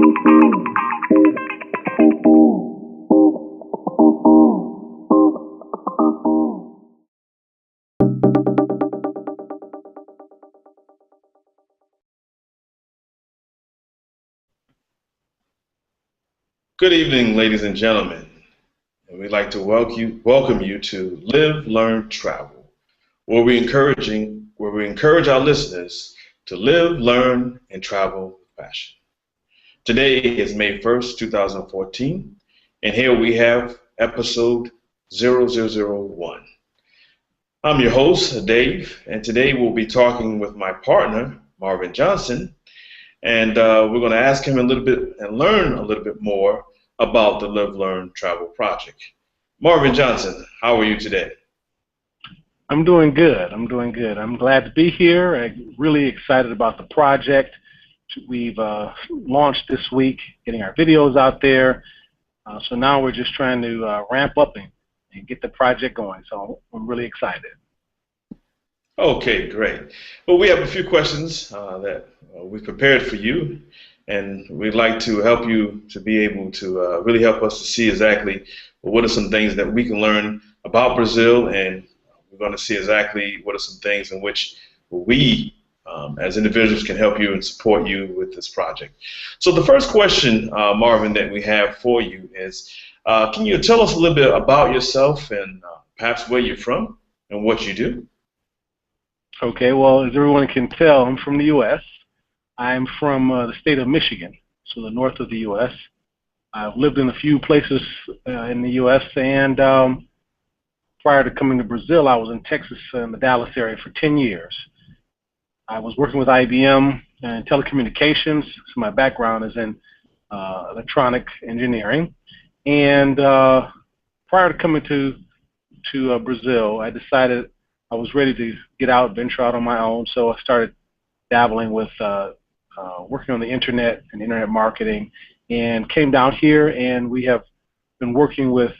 Good evening, ladies and gentlemen. And we'd like to welcome you to Live, Learn, Travel, where we encourage our listeners to live, learn, and travel with passion. Today is May 1st, 2014, and here we have episode 0001. I'm your host, Dave, and today we'll be talking with my partner, Marvin Johnson, and we're going to ask him a little bit and learn a little bit more about the Live, Learn, Travel project. Marvin Johnson, how are you today? I'm doing good. I'm glad to be here. I'm really excited about the project. We've launched this week, getting our videos out there. So now we're just trying to ramp up and get the project going. So I'm really excited. Okay, great. Well, we have a few questions that we prepared for you, and we'd like to help you to be able to really help us to see exactly what are some things that we can learn about Brazil, and we're going to see exactly what are some things in which we as individuals can help you and support you with this project. So the first question, Marvin, that we have for you is, can you tell us a little bit about yourself and perhaps where you're from and what you do? Okay, well, as everyone can tell, I'm from the U.S. I'm from the state of Michigan, so the north of the U.S. I've lived in a few places in the U.S., and prior to coming to Brazil, I was in Texas in the Dallas area for 10 years. I was working with IBM in telecommunications, so my background is in electronic engineering. And prior to coming to Brazil, I decided I was ready to get out, venture out on my own, so I started dabbling with working on the internet and internet marketing, and came down here, and we have been working with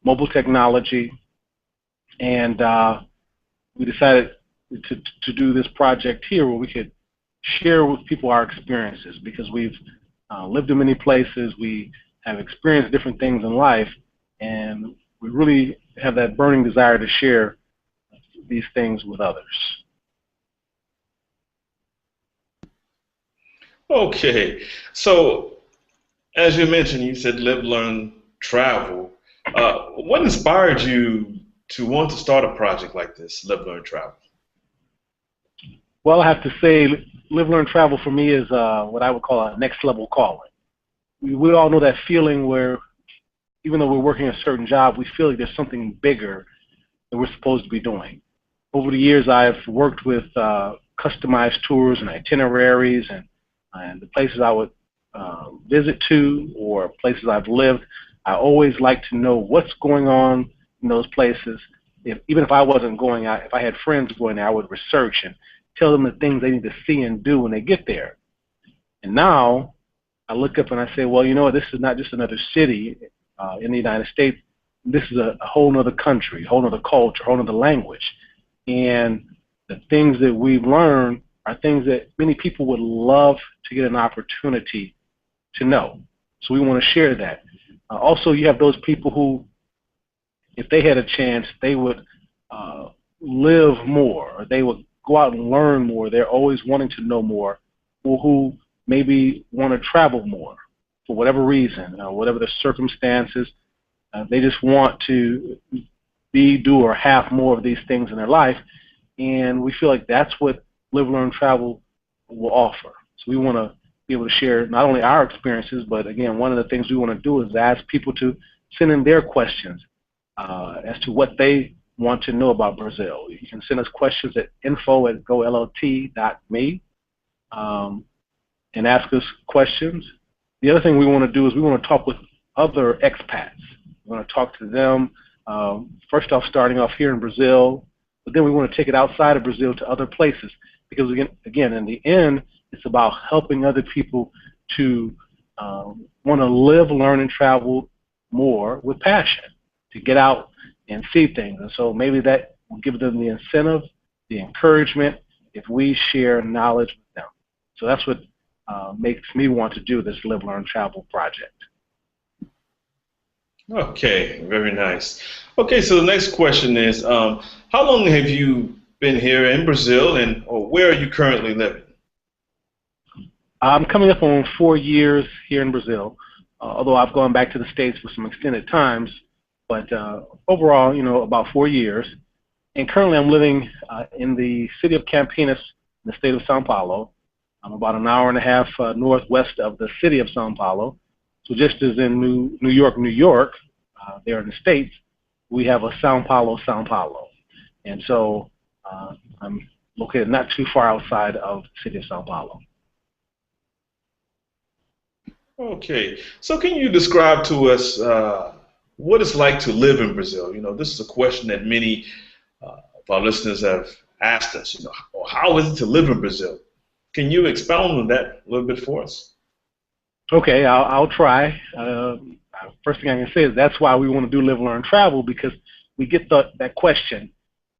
mobile technology, and we decided to do this project here where we could share with people our experiences, because we've lived in many places, we have experienced different things in life, and we really have that burning desire to share these things with others. Okay, so as you mentioned, you said live, learn, travel. What inspired you to want to start a project like this, Live, Learn, Travel? Well, I have to say, Live, Learn, Travel for me is what I would call a next level calling. We all know that feeling where even though we're working a certain job, we feel like there's something bigger that we're supposed to be doing. Over the years, I've worked with customized tours and itineraries and the places I would visit to or places I've lived. I always like to know what's going on in those places. Even if I wasn't going out, if I had friends going there, I would research and tell them the things they need to see and do when they get there. And now I look up and I say, well, you know what, this is not just another city in the United States. This is a whole other country, a whole other culture, a whole other language. And the things that we've learned are things that many people would love to get an opportunity to know. So we want to share that. Also, you have those people who, if they had a chance, they would live more, or they would go out and learn more. They're always wanting to know more, or who maybe want to travel more for whatever reason, whatever the circumstances. They just want to do, or have more of these things in their life, and we feel like that's what Live, Learn, Travel will offer. So we want to be able to share not only our experiences, but again, one of the things we want to do is ask people to send in their questions as to what they want to know about Brazil. You can send us questions at info@gollt.me and ask us questions. The other thing we want to do is we want to talk with other expats. We want to talk to them, first off starting off here in Brazil, but then we want to take it outside of Brazil to other places, because again, in the end, it's about helping other people to want to live, learn, and travel more with passion, to get out and see things. And so maybe that will give them the incentive, the encouragement, if we share knowledge with them. So that's what makes me want to do this Live, Learn, Travel project. Okay, very nice. Okay, so the next question is, how long have you been here in Brazil, and or where are you currently living? I'm coming up on 4 years here in Brazil, although I've gone back to the States for some extended times, but overall, about 4 years. And currently I'm living in the city of Campinas in the state of Sao Paulo. I'm about an hour and a half northwest of the city of Sao Paulo. So just as in New York, there in the States, we have a Sao Paulo, Sao Paulo. And so I'm located not too far outside of the city of Sao Paulo. Okay, so can you describe to us what it's like to live in Brazil? This is a question that many of our listeners have asked us, or how is it to live in Brazil? Can you expound on that a little bit for us? Okay, I'll try. First thing I can say is that's why we want to do Live, Learn, Travel, because we get that question,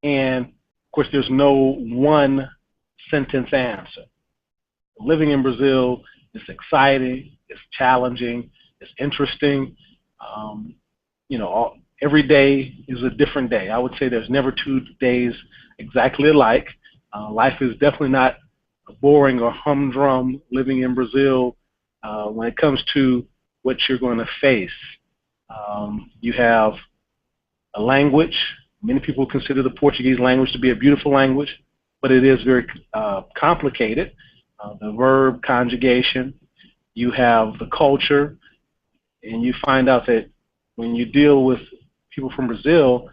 and of course there's no one sentence answer. Living in Brazil is exciting, it's challenging, it's interesting. Every day is a different day. I would say there's never 2 days exactly alike. Life is definitely not boring or humdrum living in Brazil when it comes to what you're going to face. You have a language. Many people consider the Portuguese language to be a beautiful language, but it is very complicated. The verb conjugation. You have the culture, and you find out that when you deal with people from Brazil,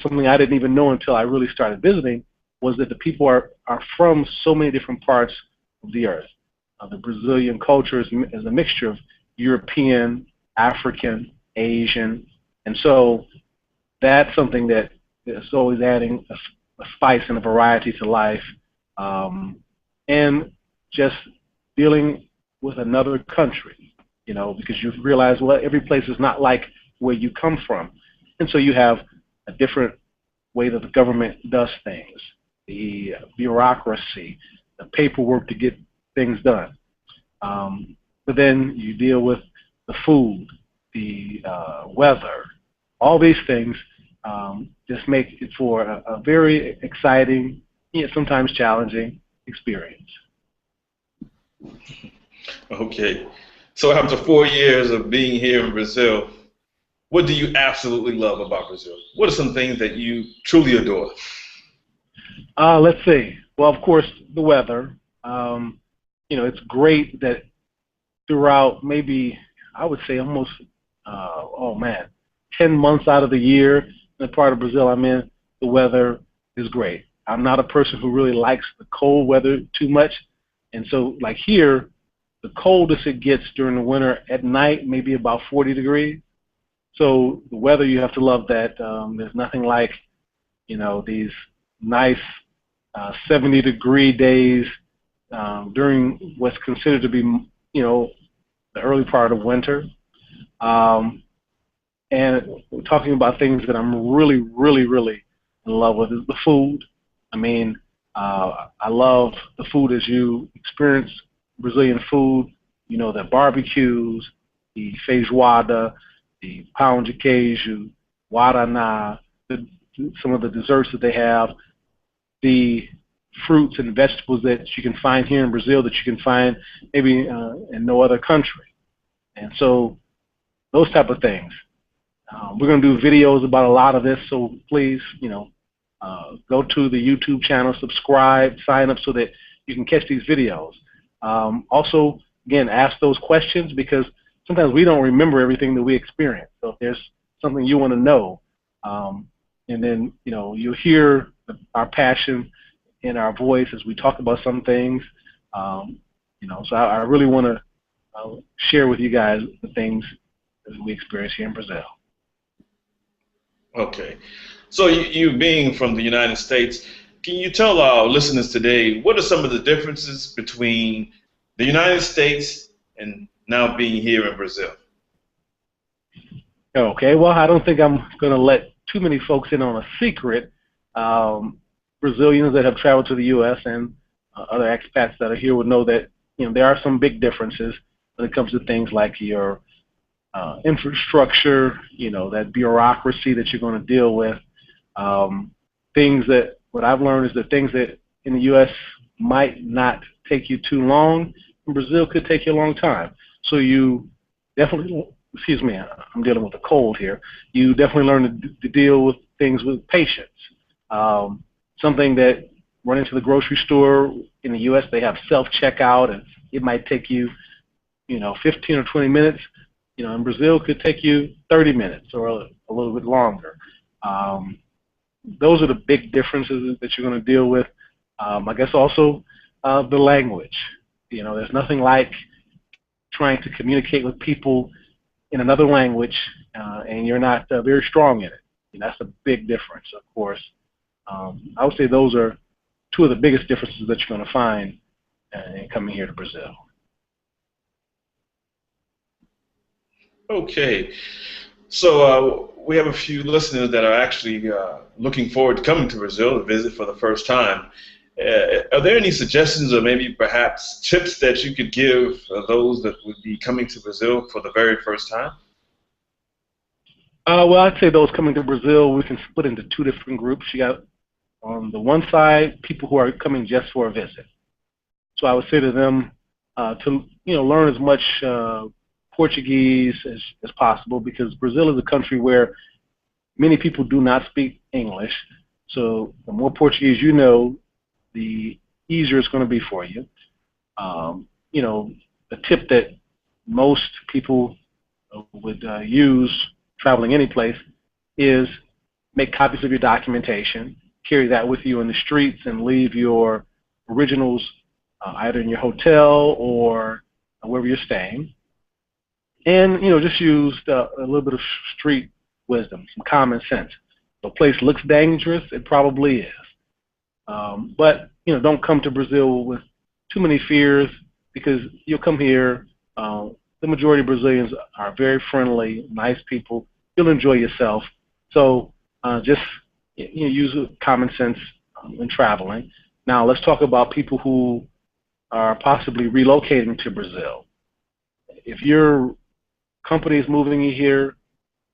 something I didn't even know until I really started visiting was that the people are from so many different parts of the earth. The Brazilian culture is a mixture of European, African, Asian, and so that's something that is always adding a spice and a variety to life, and just dealing with another country, because you realize, well, every place is not like where you come from, and so you have a different way that the government does things, the bureaucracy, the paperwork to get things done. But then you deal with the food, the weather, all these things just make it for a very exciting, yet sometimes challenging experience. Okay, so after 4 years of being here in Brazil, what do you absolutely love about Brazil? What are some things that you truly adore? Let's see. Well, of course, the weather. It's great that throughout maybe, I would say almost, 10 months out of the year in the part of Brazil I'm in, the weather is great. I'm not a person who really likes the cold weather too much. And so, like here, the coldest it gets during the winter at night, maybe about 40 degrees. So the weather, you have to love that. There's nothing like, these nice 70-degree days during what's considered to be, the early part of winter. And we're talking about things that I'm really, really, really in love with is the food. I mean, I love the food as you experience Brazilian food, the barbecues, the feijoada, the pão de queijo, guaraná, some of the desserts that they have, the fruits and vegetables that you can find here in Brazil that you can find maybe in no other country. And so those type of things. We're going to do videos about a lot of this, so please, go to the YouTube channel, subscribe, sign up so that you can catch these videos. Also, again, ask those questions because sometimes we don't remember everything that we experience. So if there's something you want to know, and then, you'll hear our passion in our voice as we talk about some things. So I really want to share with you guys the things that we experience here in Brazil. Okay, so you being from the United States, can you tell our listeners today what are some of the differences between the United States and now being here in Brazil? Okay, well, I don't think I'm going to let too many folks in on a secret. Brazilians that have traveled to the U.S. and other expats that are here would know that there are some big differences when it comes to things like your infrastructure, that bureaucracy that you're going to deal with. Things that, what I've learned is that things that in the U.S. might not take you too long, in Brazil could take you a long time. So you definitely, excuse me, I'm dealing with a cold here. You definitely learn to deal with things with patience. Something that running to the grocery store in the U.S., they have self-checkout, and it might take you, 15 or 20 minutes. In Brazil, could take you 30 minutes or a little bit longer. Those are the big differences that you're going to deal with. I guess also the language. There's nothing like trying to communicate with people in another language and you're not very strong in it. That's a big difference, of course. I would say those are two of the biggest differences that you're going to find in coming here to Brazil. Okay, so we have a few listeners that are actually looking forward to coming to Brazil to visit for the first time. Are there any suggestions or maybe perhaps tips that you could give those that would be coming to Brazil for the very first time? Well, I'd say those coming to Brazil, we can split into two different groups. You got on the one side, people who are coming just for a visit. So I would say to them to learn as much Portuguese as possible, because Brazil is a country where many people do not speak English. So the more Portuguese you know, the easier it's going to be for you. The tip that most people would use traveling any place is make copies of your documentation, carry that with you in the streets, and leave your originals either in your hotel or wherever you're staying. And, just use a little bit of street wisdom, some common sense. If a place looks dangerous, it probably is. But, don't come to Brazil with too many fears, because you'll come here. The majority of Brazilians are very friendly, nice people. You'll enjoy yourself. So just use common sense when traveling. Now, let's talk about people who are possibly relocating to Brazil. If your company is moving you here,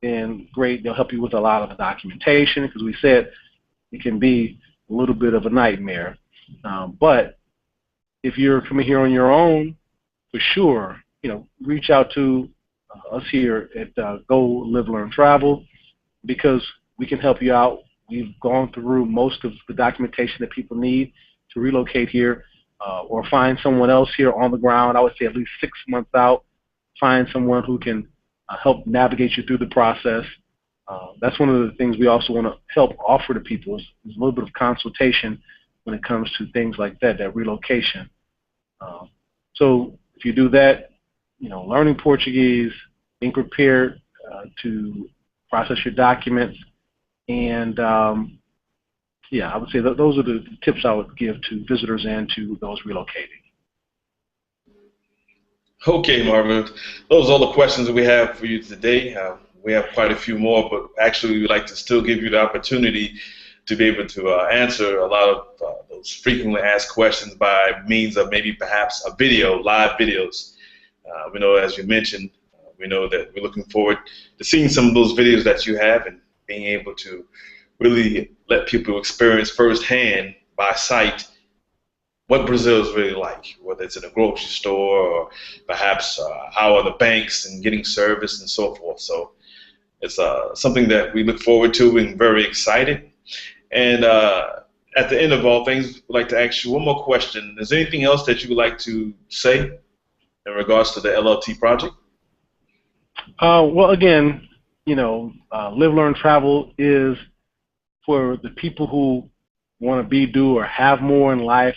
then great, they'll help you with a lot of the documentation, because we said it can be a little bit of a nightmare. But if you're coming here on your own, for sure, reach out to us here at Go Live Learn Travel, because we can help you out. We've gone through most of the documentation that people need to relocate here, or find someone else here on the ground. I would say at least 6 months out. Find someone who can help navigate you through the process. That's one of the things we also want to help offer to people is a little bit of consultation when it comes to things like that relocation. So if you do that, learning Portuguese, being prepared to process your documents, and I would say those are the tips I would give to visitors and to those relocating. Okay, Marvin, those are all the questions that we have for you today. We have quite a few more, but actually we'd like to still give you the opportunity to be able to answer a lot of those frequently asked questions by means of maybe perhaps a video, live videos. We know, as you mentioned, we know that we're looking forward to seeing some of those videos that you have and being able to really let people experience firsthand by sight what Brazil is really like, whether it's in a grocery store or perhaps how are the banks and getting service and so forth. So it's something that we look forward to and very excited. And at the end of all things, we'd like to ask you one more question. Is there anything else that you would like to say in regards to the LLT project? Well, again, Live, Learn, Travel is for the people who want to be, do, or have more in life.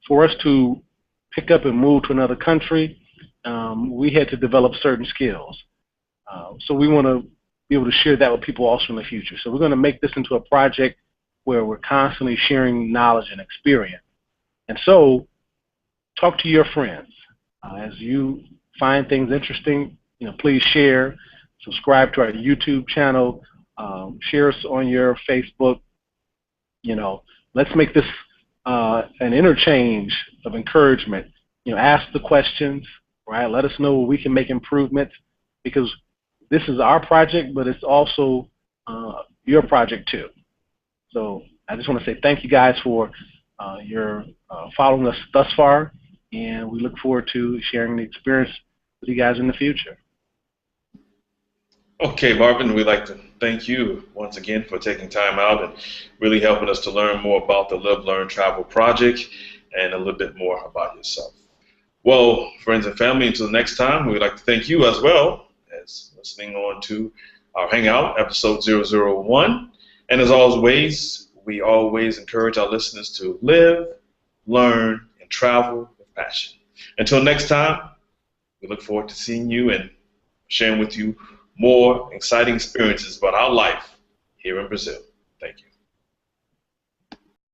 For us to pick up and move to another country, we had to develop certain skills. So we want to be able to share that with people also in the future. So we're going to make this into a project where we're constantly sharing knowledge and experience. And so talk to your friends. As you find things interesting, please share, subscribe to our YouTube channel, share us on your Facebook. Let's make this an interchange of encouragement. Ask the questions, right? Let us know where we can make improvements, because this is our project, but it's also your project too. So I just want to say thank you guys for your following us thus far, and we look forward to sharing the experience with you guys in the future. Okay, Marvin, we'd like to thank you once again for taking time out and really helping us to learn more about the Live, Learn, Travel project and a little bit more about yourself. Well, friends and family, until next time, we'd like to thank you as well as listening on to our Hangout, episode 001. And as always, we always encourage our listeners to live, learn, and travel with passion. Until next time, we look forward to seeing you and sharing with you more exciting experiences about our life here in Brazil. Thank you.